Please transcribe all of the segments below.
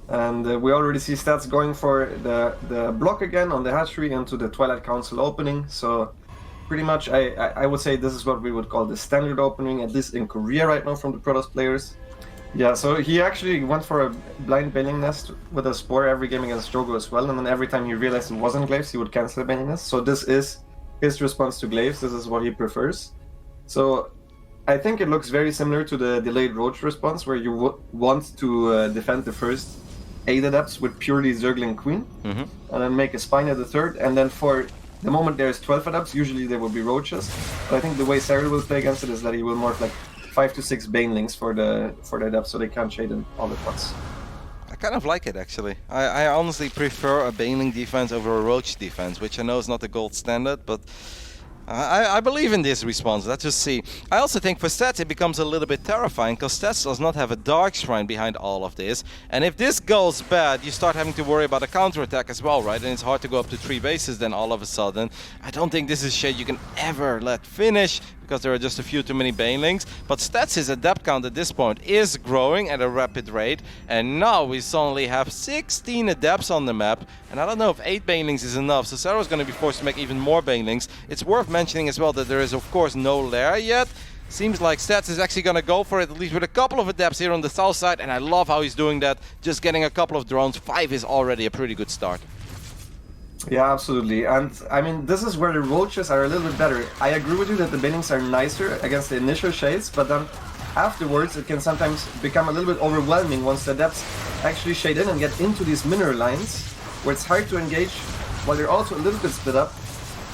And we already see stats going for the block again on the hatchery into the Twilight Council opening. So pretty much I would say this is what we would call the standard opening, at least in Korea right now from the Protoss players. Yeah, so he actually went for a blind Bailing Nest with a Spore every game against Jogo as well, and then every time he realized it wasn't Glaives, he would cancel the Bailing Nest. So this is his response to Glaives, this is what he prefers. So I think it looks very similar to the delayed Roach response, where you want to defend the first 8 adepts with purely Zergling Queen, and then make a Spine at the third, and then for the moment there's 12 adepts, usually there will be Roaches. But I think the way Serral will play against it is that he will morph like 5 to 6 Banelings for the adepts, so they can't shade in all at once. I kind of like it actually. I honestly prefer a Baneling defense over a Roach defense, which I know is not the gold standard, but I believe in this response. Let's just see. I also think for Stats it becomes a little bit terrifying, because Stats does not have a Dark Shrine behind all of this. And if this goes bad, you start having to worry about a counterattack as well, right? And it's hard to go up to 3 bases then all of a sudden. I don't think this is shit you can ever let finish, because there are just a few too many Banelings. But Stats' adept count at this point is growing at a rapid rate. And now we suddenly have 16 adepts on the map. And I don't know if 8 Banelings is enough, so Serral is going to be forced to make even more Banelings. It's worth mentioning as well that there is of course no lair yet. Seems like Stats is actually going to go for it, at least with a couple of adepts here on the south side. And I love how he's doing that, just getting a couple of drones. 5 is already a pretty good start. Yeah, absolutely. And I mean, this is where the Roaches are a little bit better. I agree with you that the Banelings are nicer against the initial shades, but then afterwards it can sometimes become a little bit overwhelming once the adepts actually shade in and get into these mineral lines, where it's hard to engage while they're also a little bit split up.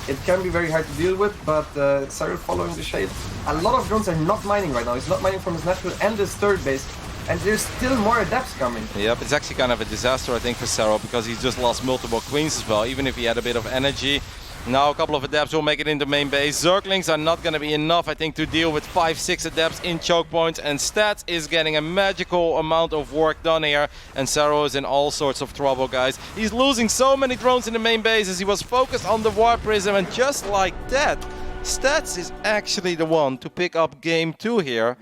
It can be very hard to deal with, but Serral following the shade. A lot of drones are not mining right now. He's not mining from his natural and his third base. And there's still more adepts coming. Yep, it's actually kind of a disaster, I think, for Serral, because he's just lost multiple queens as well, even if he had a bit of energy. Now a couple of adepts will make it into main base. Zerglings are not going to be enough, I think, to deal with 5-6 adepts in choke points. And Stats is getting a magical amount of work done here. And Serral is in all sorts of trouble, guys. He's losing so many drones in the main base as he was focused on the War Prism. And just like that, Stats is actually the one to pick up game 2 here.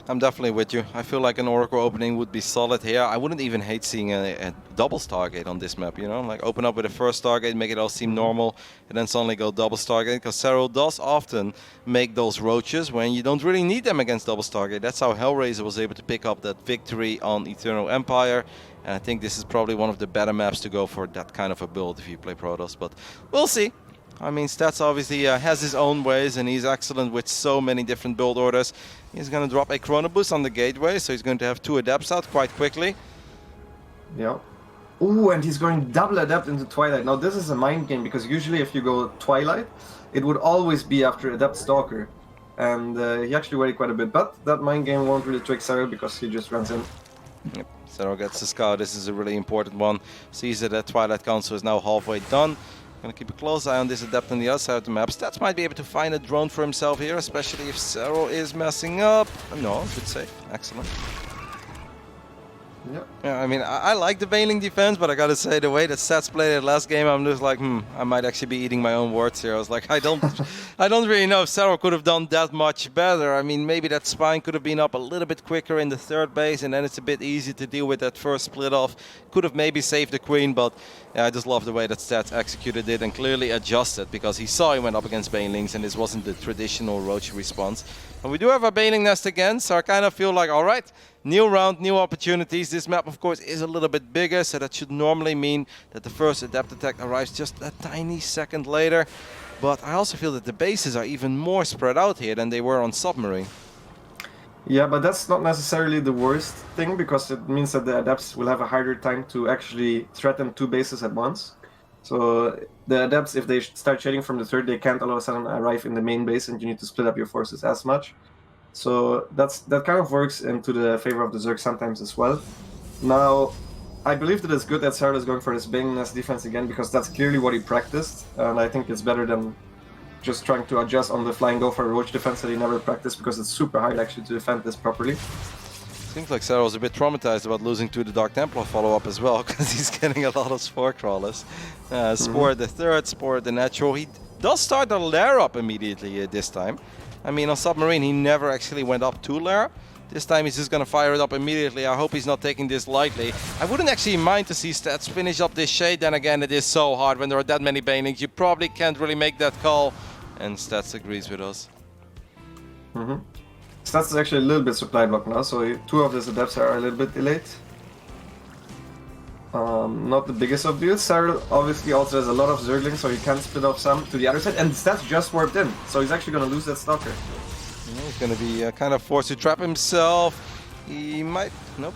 I'm definitely with you. I feel like an Oracle opening would be solid here. I wouldn't even hate seeing a double Stargate on this map, you know? Like open up with a first Stargate, make it all seem normal, and then suddenly go double Stargate. Because Serral does often make those Roaches when you don't really need them against double Stargate. That's how Hellraiser was able to pick up that victory on Eternal Empire. And I think this is probably one of the better maps to go for that kind of a build if you play Protoss. But we'll see. I mean, Stats obviously has his own ways, and he's excellent with so many different build orders. He's going to drop a Chrono Boost on the gateway, so he's going to have 2 adepts out quite quickly. Yeah. Ooh, and he's going double adept into Twilight. Now this is a mind game, because usually if you go Twilight, it would always be after Adept Stalker. And he actually waited quite a bit, but that mind game won't really trick Serral because he just runs in. Yep. Serral gets the scout. This is a really important one. Sees that Twilight Council is now halfway done. Gonna keep a close eye on this adept on the other side of the map. Stats might be able to find a drone for himself here, especially if Serral is messing up. No, good save. Excellent. Yep. Yeah, I mean, I like the Baneling defense, but I gotta say, the way that Stats played it last game, I'm just like, I might actually be eating my own words here. I was like, I don't really know if Serral could have done that much better. I mean, maybe that Spine could have been up a little bit quicker in the third base, and then it's a bit easy to deal with that first split off. Could have maybe saved the Queen, but yeah, I just love the way that Stats executed it and clearly adjusted, because he saw he went up against Banelings, and this wasn't the traditional Roach response. And we do have a Baneling Nest again, so I kind of feel like, all right, new round, new opportunities. This map, of course, is a little bit bigger, so that should normally mean that the first adept attack arrives just a tiny second later. But I also feel that the bases are even more spread out here than they were on Submarine. Yeah, but that's not necessarily the worst thing, because it means that the adepts will have a harder time to actually threaten 2 bases at once. So the adepts, if they start shading from the third, they can't all of a sudden arrive in the main base, and you need to split up your forces as much. So that kind of works into the favor of the Zerg sometimes as well. Now, I believe that it's good that Serral is going for this Baneling Nest defense again, because that's clearly what he practiced, and I think it's better than just trying to adjust on the fly and go for a Roach defense that he never practiced, because it's super hard actually to defend this properly. Seems like Serral's a bit traumatized about losing to the Dark Templar follow-up as well, because he's getting a lot of Spore Crawlers. Spore the third, Spore the natural. He does start the lair up immediately this time. I mean, on Submarine he never actually went up to lair, This time he's just gonna fire it up immediately. I hope he's not taking this lightly. I wouldn't actually mind to see Stats finish up this shade. Then again, it is so hard when there are that many banelings. You probably can't really make that call. And Stats agrees with us. Stats is actually a little bit supply blocked now, so 2 of his adepts are a little bit delayed. Not the biggest of deals. Serral obviously also has a lot of Zerglings, so he can split off some to the other side. And Stats just warped in, so he's actually going to lose that Stalker. He's going to be kind of forced to trap himself. He might... Nope.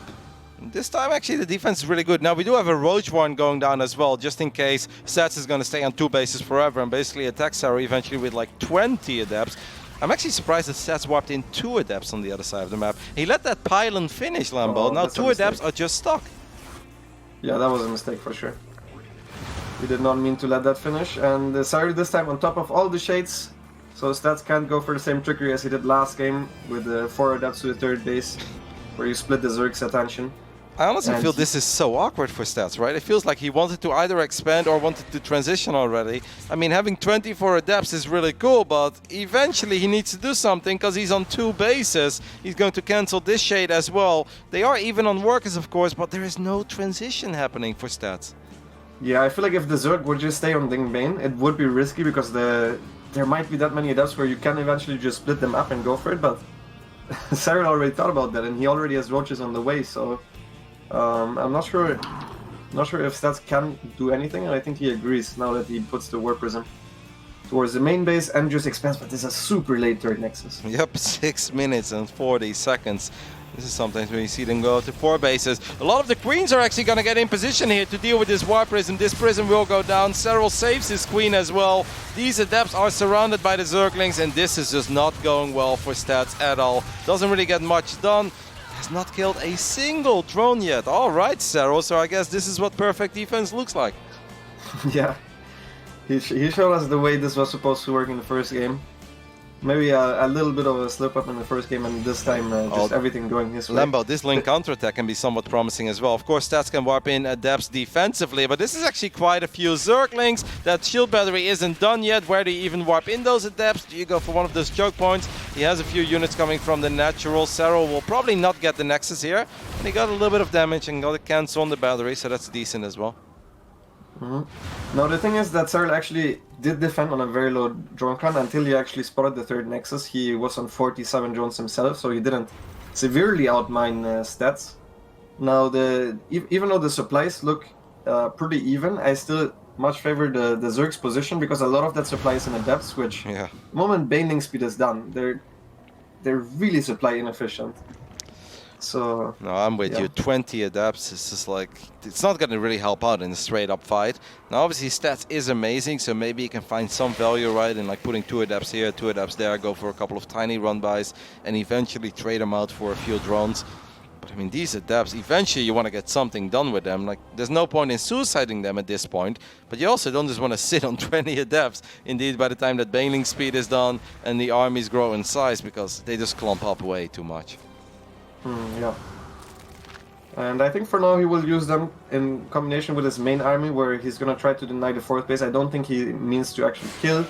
This time, actually, the defense is really good. Now, we do have a Roach Warren going down as well, just in case Stats is going to stay on 2 bases forever and basically attack Serral eventually with like 20 adepts. I'm actually surprised that Stats warped in 2 adepts on the other side of the map. He let that pylon finish, Lambo. Now 2 adepts are just stuck. Yeah, that was a mistake for sure. We did not mean to let that finish. And Serral this time on top of all the shades. So Stats can't go for the same trickery as he did last game with the 4 adepts to the 3rd base, where you split the Zerg's attention. I honestly feel this is so awkward for Stats, right? It feels like he wanted to either expand or wanted to transition already. I mean, having 24 adepts is really cool, but eventually he needs to do something because he's on 2 bases. He's going to cancel this shade as well. They are even on workers, of course, but there is no transition happening for Stats. Yeah, I feel like if the Zerg would just stay on Dingbane, it would be risky because there might be that many adepts where you can eventually just split them up and go for it, but Serral already thought about that and he already has roaches on the way, so... I'm not sure if Stats can do anything, and I think he agrees now that he puts the Warp Prism towards the main base and just expands, but this is a super late 3rd Nexus. Yep, 6 minutes and 40 seconds. This is sometimes when you see them go to 4 bases. A lot of the queens are actually going to get in position here to deal with this Warp Prism. This Prism will go down. Serral saves his queen as well. These adepts are surrounded by the Zerglings, and this is just not going well for Stats at all. Doesn't really get much done. Has not killed a single drone yet. All right, Serral, so I guess this is what perfect defense looks like. Yeah, he showed us the way this was supposed to work in the first game. Maybe a little bit of a slip up in the first game, and this time just everything going his way. Lambo, this link counterattack can be somewhat promising as well. Of course, Stats can warp in adepts defensively, but this is actually quite a few Zerglings. That shield battery isn't done yet. Where do you even warp in those adepts? Do you go for one of those choke points? He has a few units coming from the natural. Serral will probably not get the Nexus here. And he got a little bit of damage and got a cancel on the battery, so that's decent as well. Now the thing is that Serral actually did defend on a very low drone count until he actually spotted the 3rd Nexus. He was on 47 drones himself, so he didn't severely outmine Stats. Now even though the supplies look pretty even, I still much favor the Zerg's position because a lot of that supply is in adepts, which the moment baneling speed is done, they're really supply inefficient. So no, I'm with you. 20 adepts is just like, it's not going to really help out in a straight up fight. Now obviously Stats is amazing, so maybe you can find some value, right, in like putting 2 adepts here, 2 adepts there, go for a couple of tiny run-bys and eventually trade them out for a few drones. But I mean, these adepts, eventually you want to get something done with them. Like, there's no point in suiciding them at this point, but you also don't just want to sit on 20 adepts. Indeed, by the time that baneling speed is done and the armies grow in size, because they just clump up way too much. Yeah. And I think for now he will use them in combination with his main army, where he's gonna try to deny the 4th base. I don't think he means to actually kill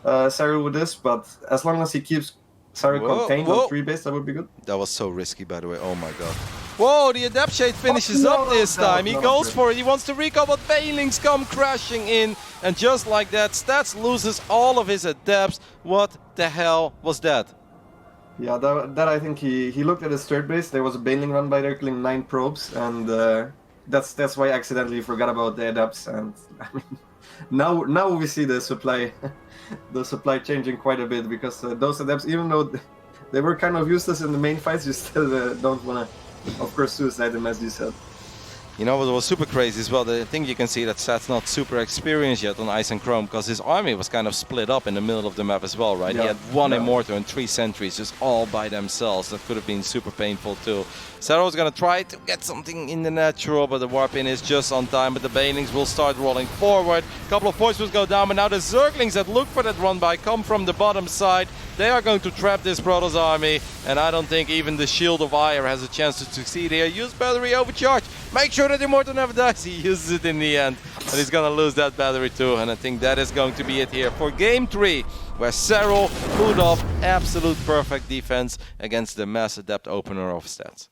Serral with this, but as long as he keeps Serral contained on 3 base, that would be good. That was so risky, by the way. Oh my god. Whoa, the Adept Shade finishes up this time. He goes for it. He wants to recall, but Banelings come crashing in. And just like that, Stats loses all of his Adepts. What the hell was that? Yeah, that I think he looked at his 3rd base. There was a Baneling run by there, killing 9 probes, and that's why I accidentally forgot about the Adepts. And I mean, now we see the supply changing quite a bit, because those Adepts, even though they were kind of useless in the main fights, you still don't want to, of course, suicide them, as you said. You know what was super crazy as well? I think you can see that Stats not super experienced yet on Ice and Chrome, because his army was kind of split up in the middle of the map as well, right? Yeah. He had 1 Immortal and 3 Sentries just all by themselves. That could have been super painful too. Serral was going to try to get something in the natural, but the warp in is just on time. But the Banelings will start rolling forward. A couple of forces will go down, but now the Zerglings that look for that run by come from the bottom side. They are going to trap this Protoss army, and I don't think even the Shield of Ire has a chance to succeed here. Use battery overcharge. Make sure that Immortal never dies. He uses it in the end. And he's gonna lose that battery too. And I think that is going to be it here for game 3, where Serral pulled off absolute perfect defense against the mass adept opener of stats.